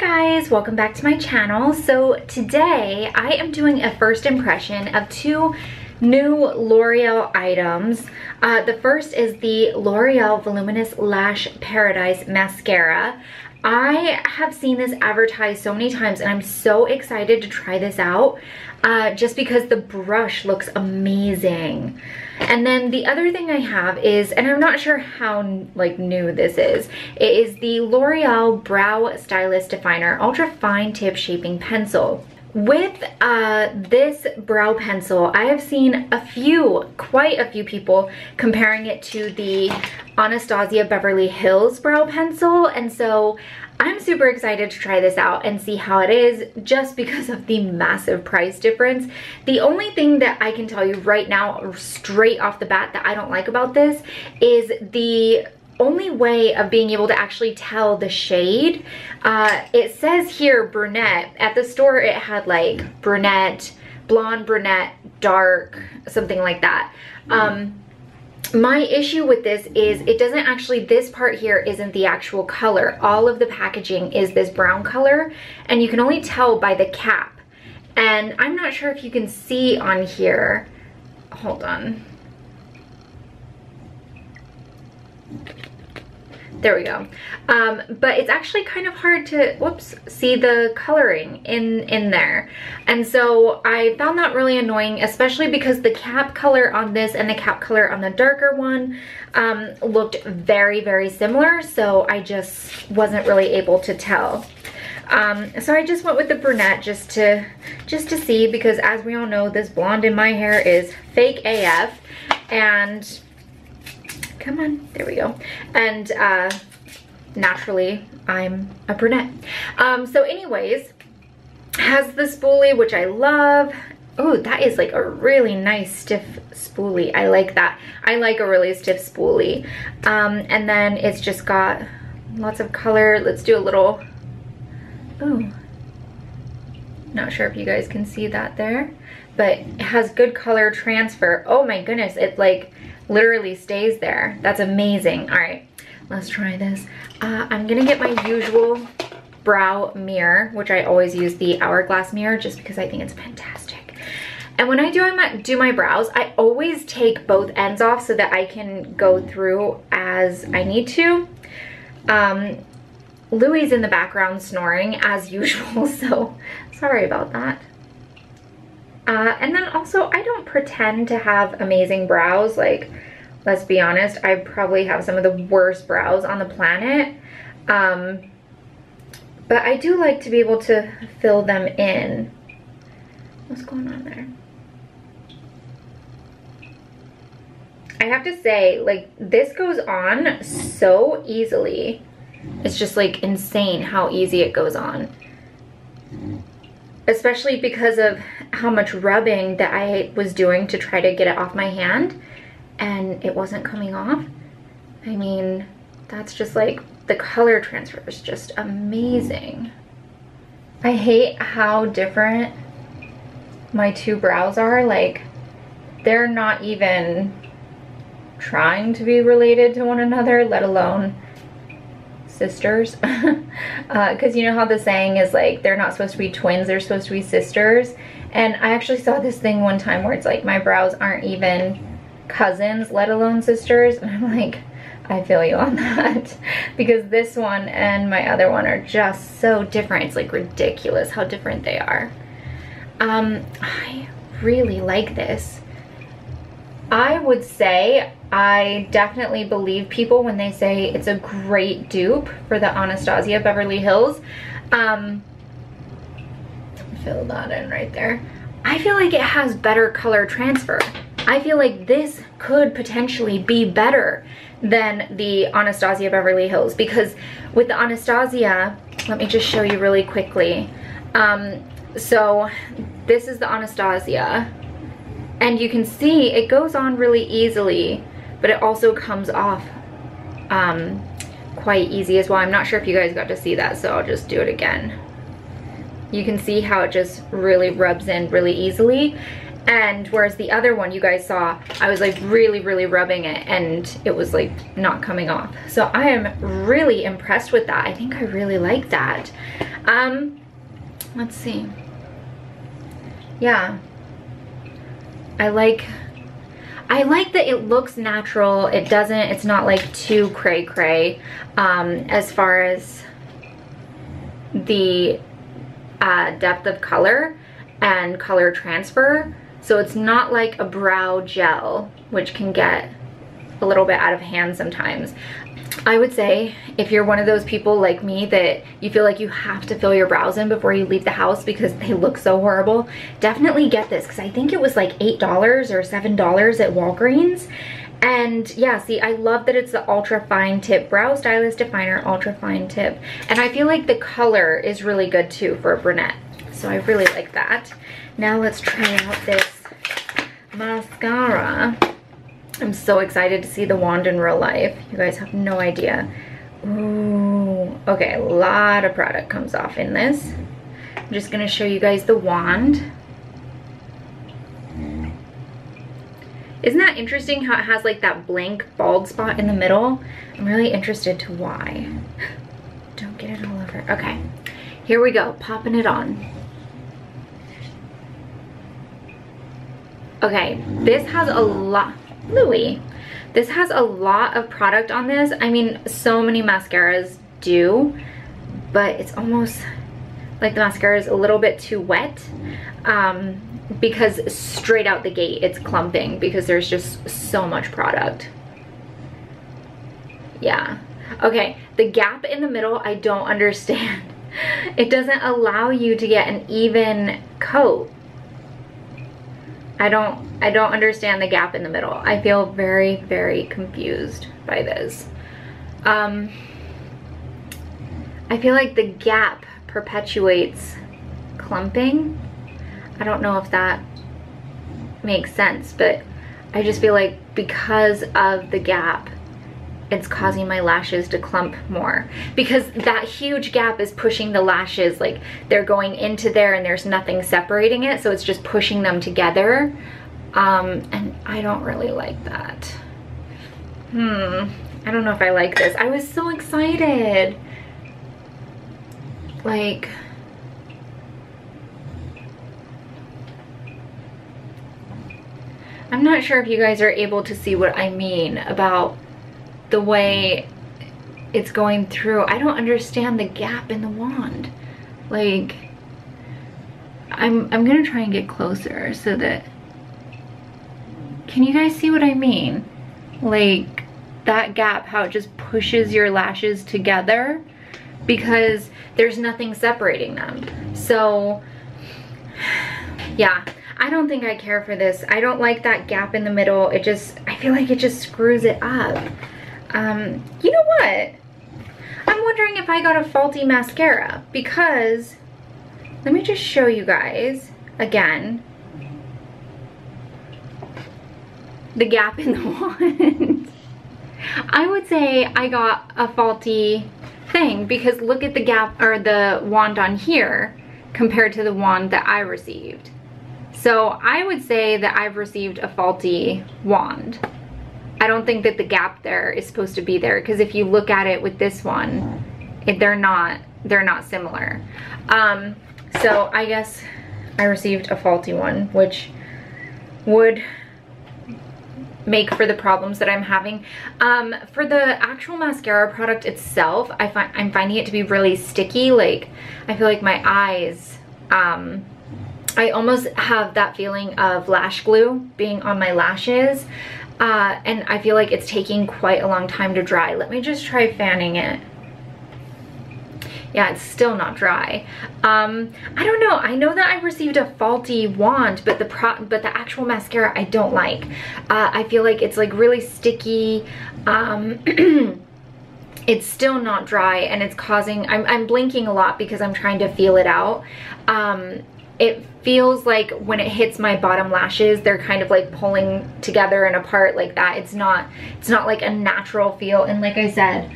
guys, welcome back to my channel. So today I am doing a first impression of two new L'Oreal items. The first is the L'Oreal Voluminous Lash Paradise Mascara. I have seen this advertised so many times and I'm so excited to try this out just because the brush looks amazing. And then the other thing I have is, and I'm not sure how new this is, it is the L'Oreal Brow Stylist Definer Ultra Fine Tip Shaping Pencil. With this brow pencil, I have seen quite a few people comparing it to the Anastasia Beverly Hills brow pencil, and so I'm super excited to try this out and see how it is just because of the massive price difference. The only thing that I can tell you right now, straight off the bat, that I don't like about this is the only way of being able to actually tell the shade. It says here brunette. At the store it had like brunette, blonde, brunette, dark, something like that. My issue with this is it doesn't actually, this part here isn't the actual color. All of the packaging is this brown color and you can only tell by the cap. And I'm not sure if you can see on here. Hold on. There we go. But it's actually kind of hard to, see the coloring in there. And so I found that really annoying, especially because the cap color on this and the cap color on the darker one looked very, very similar. So I just wasn't really able to tell. So I just went with the brunette just to see, because as we all know, this blonde in my hair is fake AF. And come on, there we go. And naturally, I'm a brunette. So anyways, has the spoolie, which I love. Oh, that is like a really nice stiff spoolie. I like that. I like a really stiff spoolie. And then it's just got lots of color. Let's do a little, oh, not sure if you guys can see that there, but it has good color transfer. Oh my goodness, it like literally stays there. That's amazing. All right, let's try this. I'm gonna get my usual brow mirror, which I always use the Hourglass mirror just because I think it's fantastic. And when I do my brows, I always take both ends off so that I can go through as I need to. Louie's in the background snoring as usual, so sorry about that. And then also, I don't pretend to have amazing brows. Like, let's be honest, I probably have some of the worst brows on the planet. But I do like to be able to fill them in. What's going on there? I have to say, like, this goes on so easily. It's just like insane how easy it goes on. Especially because of how much rubbing that I was doing to try to get it off my hand and it wasn't coming off. I mean, that's just like, the color transfer is just amazing. I hate how different my two brows are. Like, they're not even trying to be related to one another, let alone sisters. Because you know how the saying is like, they're not supposed to be twins, they're supposed to be sisters. And I actually saw this thing one time where it's like, my brows aren't even cousins, let alone sisters. And I'm like, I feel you on that. Because this one and my other one are just so different. It's like ridiculous how different they are. I really like this. I would say I definitely believe people when they say it's a great dupe for the Anastasia Beverly Hills. Fill that in right there. I feel like it has better color transfer. I feel like this could potentially be better than the Anastasia Beverly Hills, because with the Anastasia, let me just show you really quickly. So this is the Anastasia. And you can see it goes on really easily, but it also comes off quite easy as well. I'm not sure if you guys got to see that, so I'll just do it again. You can see how it just really rubs in really easily. And whereas the other one you guys saw, I was like really rubbing it and it was like not coming off. So I am really impressed with that. I think I really like that. Let's see. Yeah. I like that it looks natural. It's not like too cray as far as the depth of color and color transfer. So it's not like a brow gel, which can get a little bit out of hand sometimes. I would say if you're one of those people like me that you feel like you have to fill your brows in before you leave the house because they look so horrible, definitely get this, because I think it was like $8 or $7 at Walgreens. And yeah, see, I love that it's the ultra fine tip brow stylist definer, ultra fine tip, and I feel like the color is really good too for a brunette, so I really like that. Now let's try out this mascara. I'm so excited to see the wand in real life. You guys have no idea. Ooh, okay, a lot of product comes off in this. I'm just gonna show you guys the wand. Isn't that interesting how it has like that blank bald spot in the middle? I'm really interested to why. Don't get it all over. Okay, here we go, popping it on. Okay, this has a lot, Louis. This has a lot of product on this. I mean, so many mascaras do, but it's almost like the mascara is a little bit too wet because straight out the gate it's clumping because there's just so much product. Yeah. Okay, the gap in the middle, I don't understand. It doesn't allow you to get an even coat. I don't understand the gap in the middle. I feel very, very confused by this. I feel like the gap perpetuates clumping. I don't know if that makes sense, but I just feel like because of the gap, it's causing my lashes to clump more, because that huge gap is pushing the lashes, like they're going into there and there's nothing separating it, so it's just pushing them together, and I don't really like that. I don't know if I like this. I was so excited. Like, I'm not sure if you guys are able to see what I mean about the way it's going through. I don't understand the gap in the wand. Like, I'm gonna try and get closer so that, can you guys see what I mean? Like, that gap, how it just pushes your lashes together because there's nothing separating them. So yeah, I don't think I care for this. I don't like that gap in the middle. It just, I feel like it just screws it up. You know what? I'm wondering if I got a faulty mascara, because let me just show you guys again the gap in the wand. I would say I got a faulty thing, because look at the gap, or the wand on here compared to the wand that I received. So I would say that I've received a faulty wand. I don't think that the gap there is supposed to be there, because if you look at it with this one, they're not similar. So I guess I received a faulty one, which would make for the problems that I'm having. For the actual mascara product itself, I'm finding it to be really sticky. Like, I feel like my eyes, I almost have that feeling of lash glue being on my lashes. And I feel like it's taking quite a long time to dry. Let me just try fanning it. Yeah, it's still not dry. I don't know. I know that I received a faulty wand, but the actual mascara I don't like. I feel like it's like really sticky. It's still not dry, and it's causing, I'm blinking a lot because I'm trying to feel it out. It feels like when it hits my bottom lashes, they're kind of like pulling together and apart like that. It's not like a natural feel. And like I said,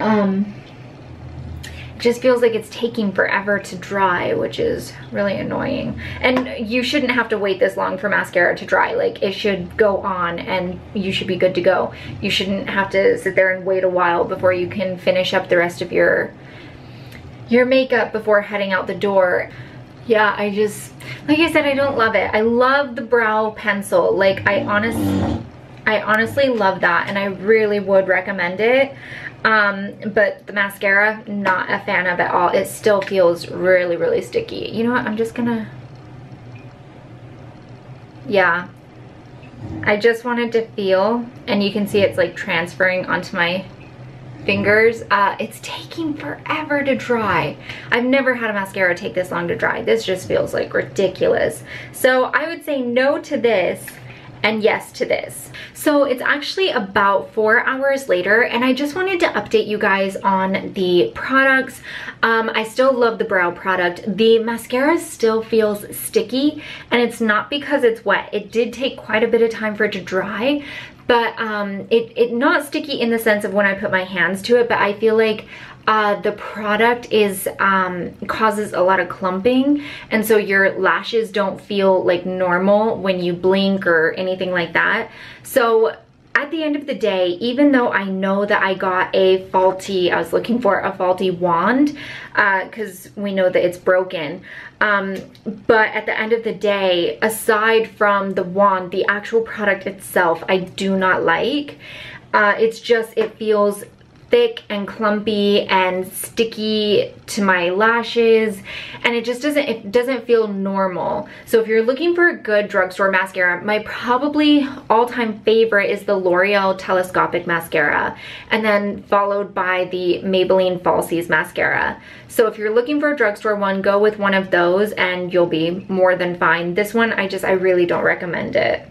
it just feels like it's taking forever to dry, which is really annoying. And you shouldn't have to wait this long for mascara to dry. Like, it should go on and you should be good to go. You shouldn't have to sit there and wait a while before you can finish up the rest of your your makeup before heading out the door. Yeah, I just, like I said, I don't love it. I love the brow pencil. Like, I honestly love that, and I really would recommend it. But the mascara, not a fan of at all. It still feels really, really sticky. You know what? I'm just gonna, yeah. I just wanted to feel, and you can see it's like transferring onto my fingers. It's taking forever to dry. I've never had a mascara take this long to dry. This just feels like ridiculous. So I would say no to this and yes to this. So it's actually about 4 hours later, and I just wanted to update you guys on the products. I still love the brow product. The mascara still feels sticky, and it's not because it's wet. It did take quite a bit of time for it to dry, but it not sticky in the sense of when I put my hands to it, but I feel like the product is causes a lot of clumping, and so your lashes don't feel like normal when you blink or anything like that. So at the end of the day, even though I know that I got a faulty, I was looking for a faulty wand, because we know that it's broken, but at the end of the day, aside from the wand, the actual product itself I do not like. It's just, it feels thick and clumpy and sticky to my lashes, and it just doesn't feel normal. So if you're looking for a good drugstore mascara, my probably all-time favorite is the L'Oreal Telescopic Mascara, and then followed by the Maybelline Falsies Mascara. So if you're looking for a drugstore one, go with one of those and you'll be more than fine. This one, I really don't recommend it.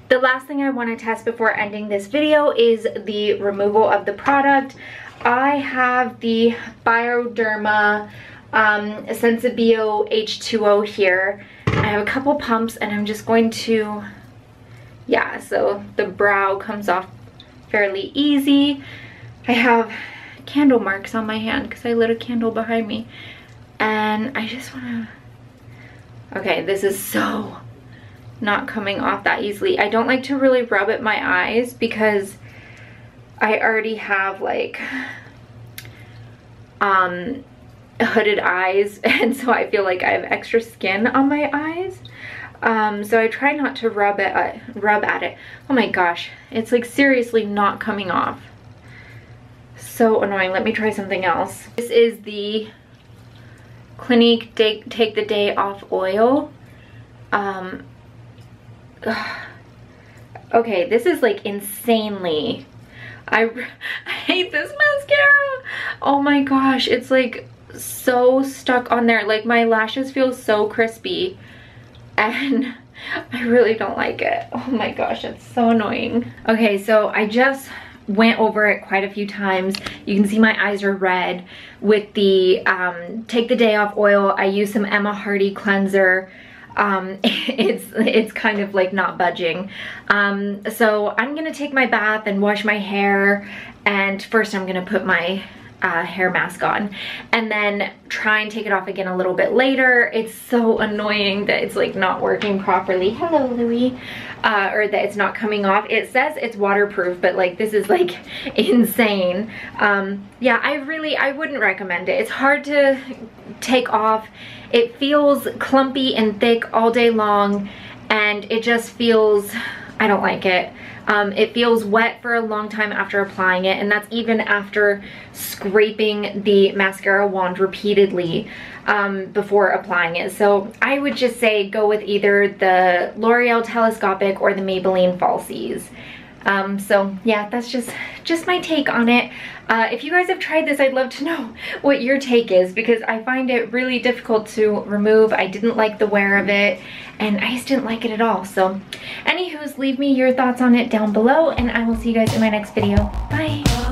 The last thing I want to test before ending this video is the removal of the product. I have the Bioderma Sensibio H2O here. I have a couple pumps, and I'm just going to, yeah, so the brow comes off fairly easy. I have candle marks on my hand because I lit a candle behind me, and I just want to, okay, this is so not coming off that easily. I don't like to really rub at my eyes because I already have like hooded eyes, and so I feel like I have extra skin on my eyes. So I try not to rub at it. Oh my gosh, it's like seriously not coming off. So annoying. Let me try something else. This is the Clinique Take the Day Off Oil. Okay, this is like insanely, I hate this mascara. Oh my gosh, it's like so stuck on there. Like my lashes feel so crispy, and I really don't like it. Oh my gosh, it's so annoying. Okay, so I just went over it quite a few times. You can see my eyes are red with the Take the Day Off oil. I use some Emma Hardy cleanser. It's kind of like not budging. So I'm gonna take my bath and wash my hair, and first I'm gonna put my hair mask on and then try and take it off again a little bit later. It's so annoying that it's like not working properly. Hello, Louie. Or that it's not coming off. It says it's waterproof, but like this is like insane. Yeah, I wouldn't recommend it. It's hard to take off. It feels clumpy and thick all day long, and it just feels, I don't like it. It feels wet for a long time after applying it, and that's even after scraping the mascara wand repeatedly before applying it. So I would just say go with either the L'Oreal Telescopic or the Maybelline Falsies. So yeah, that's just my take on it. If you guys have tried this, I'd love to know what your take is, because I find it really difficult to remove. I didn't like the wear of it, and I just didn't like it at all. So anywho's, leave me your thoughts on it down below, and I will see you guys in my next video. Bye.